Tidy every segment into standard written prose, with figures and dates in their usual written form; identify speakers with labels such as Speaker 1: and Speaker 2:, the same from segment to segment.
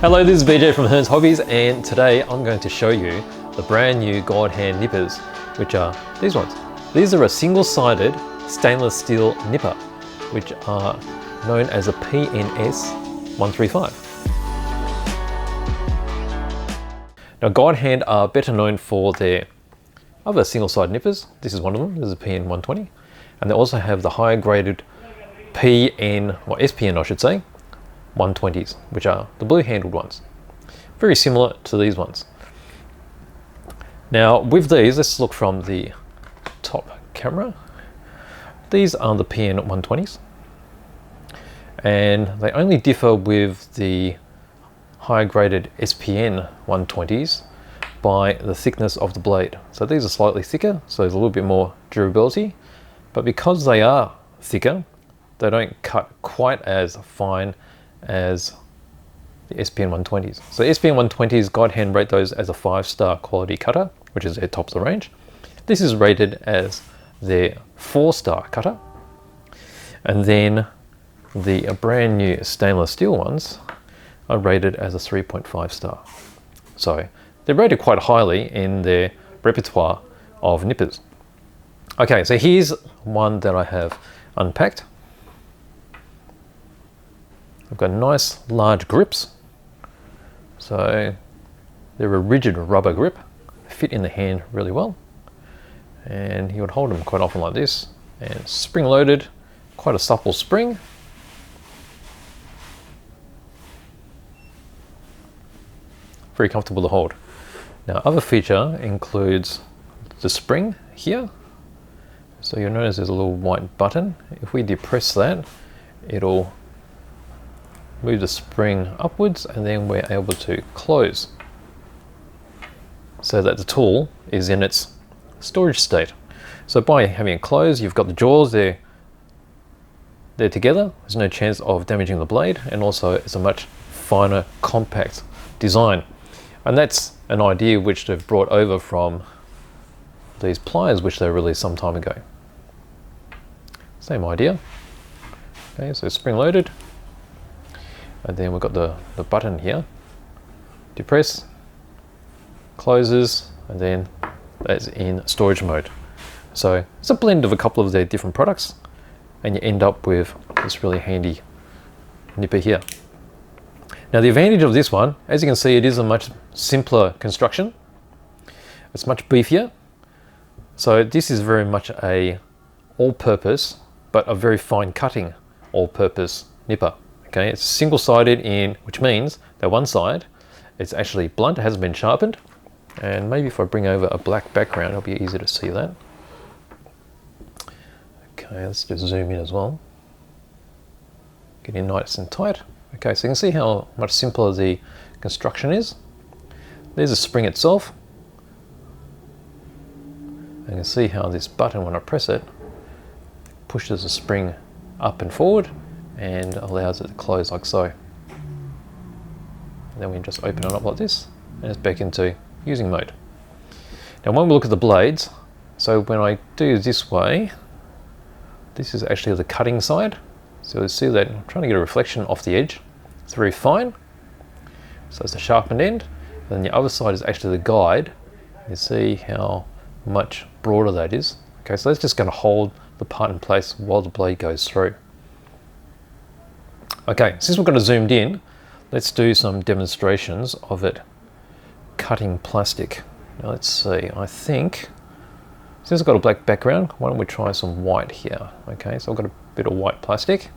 Speaker 1: Hello, this is BJ from Hearns Hobbies, and today I'm going to show you the brand new GodHand nippers, which are these ones. These are a single-sided stainless steel nipper, which are known as a PNS 135. Now, GodHand are better known for their other single-sided nippers. This is one of them. This is a PN 120, and they also have the higher graded SPN, I should say, 120s, which are the blue-handled ones. Very similar to these ones. Now, with these, let's look from the top camera. These are the PN 120s, and they only differ with the higher graded SPN 120s by the thickness of the blade. So these are slightly thicker, so there's a little bit more durability, but because they are thicker, they don't cut quite as fine as the SPN 120s. So SPN 120s, GodHand rate those as a 5-star quality cutter, which is their top of the range. This is rated as their 4-star cutter, and then the brand new stainless steel ones are rated as a 3.5 star. So they're rated quite highly in their repertoire of nippers. Okay, so here's one that I have unpacked. I've got nice large grips. So they're a rigid rubber grip, fit in the hand really well. And you would hold them quite often like this, and spring loaded, quite a supple spring. Very comfortable to hold. Now, other feature includes the spring here. So you'll notice there's a little white button. If we depress that, it'll move the spring upwards, and then we're able to close so that the tool is in its storage state. So by having it closed, you've got the jaws there. They're together. There's no chance of damaging the blade, and also it's a much finer, compact design. And that's an idea which they've brought over from these pliers which they released some time ago. Same idea. Okay, so spring loaded, and then we've got the button here. Depress, closes, and then that's in storage mode. So it's a blend of a couple of their different products, and you end up with this really handy nipper here. Now, the advantage of this one, as you can see, it is a much simpler construction. It's much beefier. So this is very much a all-purpose, but a very fine cutting all-purpose nipper. Okay, it's single-sided in, which means that one side, it's actually blunt, it hasn't been sharpened. And maybe if I bring over a black background, it'll be easier to see that. Okay, let's just zoom in as well. Get in nice and tight. Okay, so you can see how much simpler the construction is. There's the spring itself. You can see how this button, when I press it, pushes the spring up and forward and allows it to close like so. And then we can just open it up like this, and it's back into using mode. Now, when we look at the blades, so when I do this way, this is actually the cutting side. So you see that I'm trying to get a reflection off the edge. It's very fine. So it's the sharpened end. And then the other side is actually the guide. You see how much broader that is. Okay, so that's just going to hold the part in place while the blade goes through. Okay, since we've got it zoomed in, let's do some demonstrations of it cutting plastic. Now let's see, I think, since I've got a black background, why don't we try some white here? Okay, so I've got a bit of white plastic.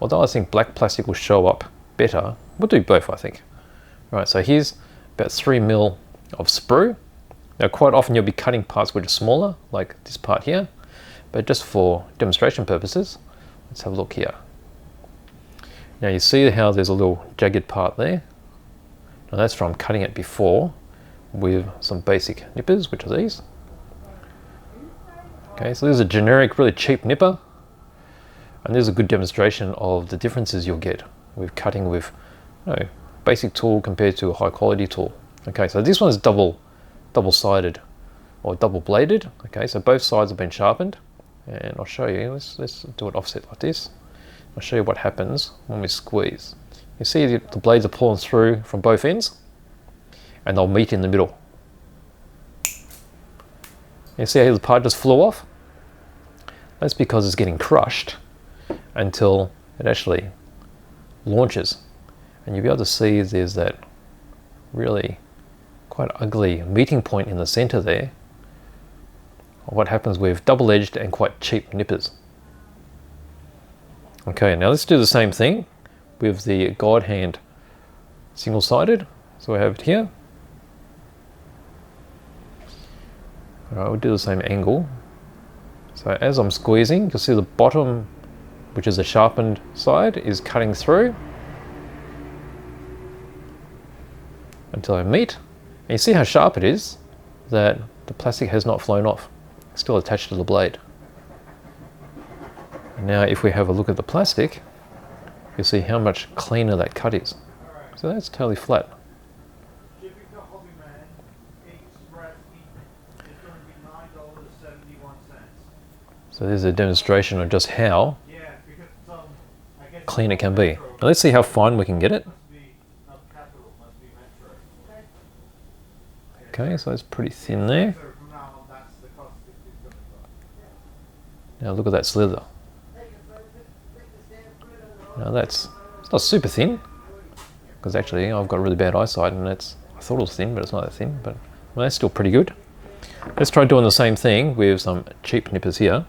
Speaker 1: Although I think black plastic will show up better, we'll do both, I think. Right, so here's about 3 mil of sprue. Now, quite often you'll be cutting parts which are smaller, like this part here, but just for demonstration purposes, let's have a look here. Now you see how there's a little jagged part there. Now that's from cutting it before with some basic nippers, which are these. Okay, so this is a generic, really cheap nipper. And this is a good demonstration of the differences you'll get with cutting with basic tool compared to a high quality tool. Okay, so this one is double-sided or double bladed. Okay, so both sides have been sharpened, and I'll show you. Let's do it offset like this. I'll show you what happens when we squeeze. You see the blades are pulling through from both ends, and they'll meet in the middle. You see how the part just flew off? That's because it's getting crushed until it actually launches. And you'll be able to see there's that really quite ugly meeting point in the center there. What happens with double-edged and quite cheap nippers. Okay, now let's do the same thing with the GodHand single-sided. So we have it here. All right, we'll do the same angle. So as I'm squeezing, you'll see the bottom, which is the sharpened side, is cutting through until I meet. And you see how sharp it is, that the plastic has not flown off. It's still attached to the blade. Now if we have a look at the plastic, you'll see how much cleaner that cut is. So that's totally flat. So there's a demonstration of just how clean it can be. Now let's see how fine we can get it. Okay, so it's pretty thin there. Now look at that slither. Now it's not super thin, because actually I've got really bad eyesight and I thought it was thin, but it's not that thin, but well, that's still pretty good. Let's try doing the same thing with some cheap nippers here.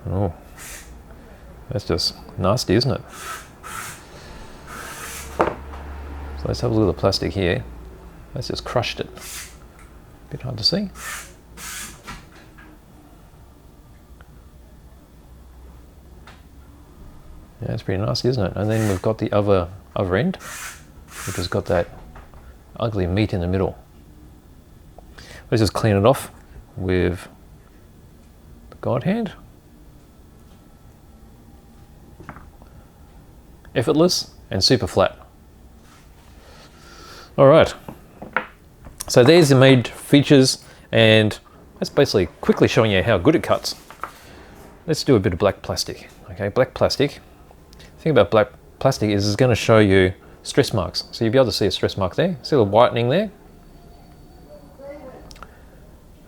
Speaker 1: Oh, that's just nasty, isn't it? So let's have a look at the plastic here. That's just crushed it. A bit hard to see. Yeah, it's pretty nasty, isn't it? And then we've got the other end, which has got that ugly meat in the middle. Let's just clean it off with the GodHand. Effortless and super flat. All right, so there's the main features, and that's basically quickly showing you how good it cuts. Let's do a bit of black plastic. Okay, black plastic. The thing about black plastic is it's going to show you stress marks. So you'll be able to see a stress mark there. See the whitening there?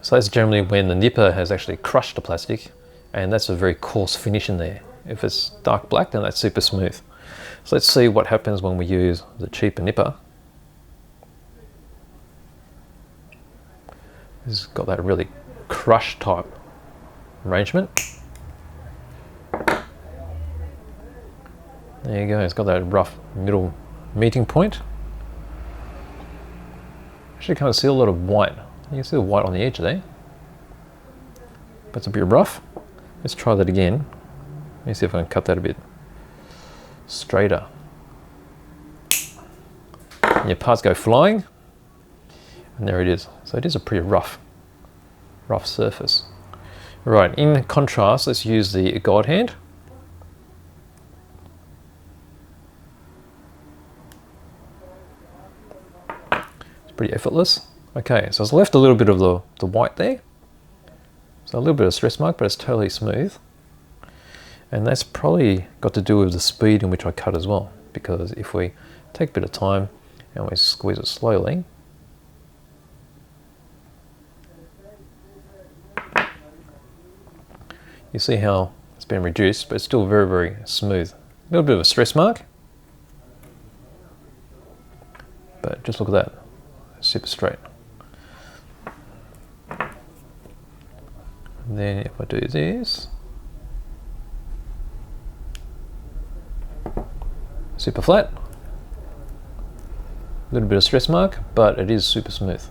Speaker 1: So that's generally when the nipper has actually crushed the plastic, and that's a very coarse finish in there. If it's dark black, then that's super smooth. So let's see what happens when we use the cheaper nipper. It's got that really crush type arrangement. There you go, it's got that rough middle meeting point. Actually can't see a lot of white. You can see the white on the edge there. But it's a bit rough. Let's try that again. Let me see if I can cut that a bit straighter. And your parts go flying. And there it is. So it is a pretty rough surface. Right, in contrast, let's use the GodHand. It's pretty effortless. Okay, so it's left a little bit of the white there. So a little bit of stress mark, but it's totally smooth. And that's probably got to do with the speed in which I cut as well. Because if we take a bit of time and we squeeze it slowly, you see how it's been reduced, but it's still very, very smooth. A little bit of a stress mark, but just look at that, super straight. And then if I do this, super flat, a little bit of stress mark, but it is super smooth.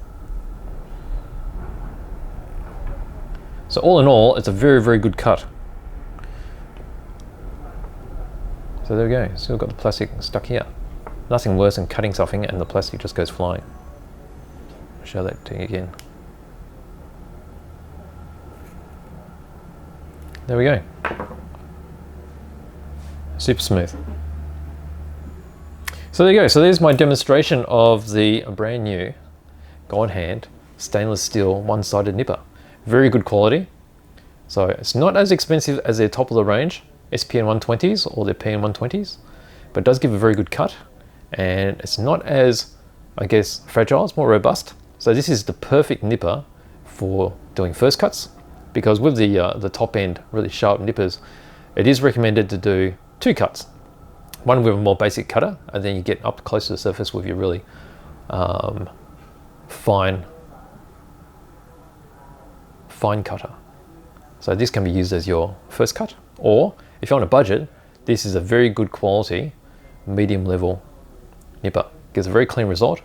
Speaker 1: So all in all, it's a very, very good cut. So there we go, still got the plastic stuck here. Nothing worse than cutting something and the plastic just goes flying. I'll show that to you again. There we go. Super smooth. So there you go, so there's my demonstration of the brand new GodHand stainless steel one-sided nipper. Very good quality. So it's not as expensive as their top of the range SPN 120s or their PN 120s, but it does give a very good cut, and it's not as, I guess, fragile, it's more robust. So this is the perfect nipper for doing first cuts, because with the top end really sharp nippers, it is recommended to do 2 cuts. One with a more basic cutter, and then you get up close to the surface with your really fine cutter. So this can be used as your first cut, or if you're on a budget, this is a very good quality medium level nipper. Gives a very clean result,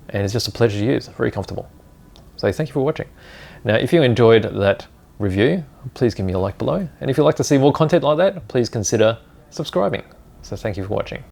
Speaker 1: and it's just a pleasure to use, very comfortable. So thank you for watching. Now, if you enjoyed that review, please give me a like below, and if you'd like to see more content like that, please consider subscribing. So thank you for watching.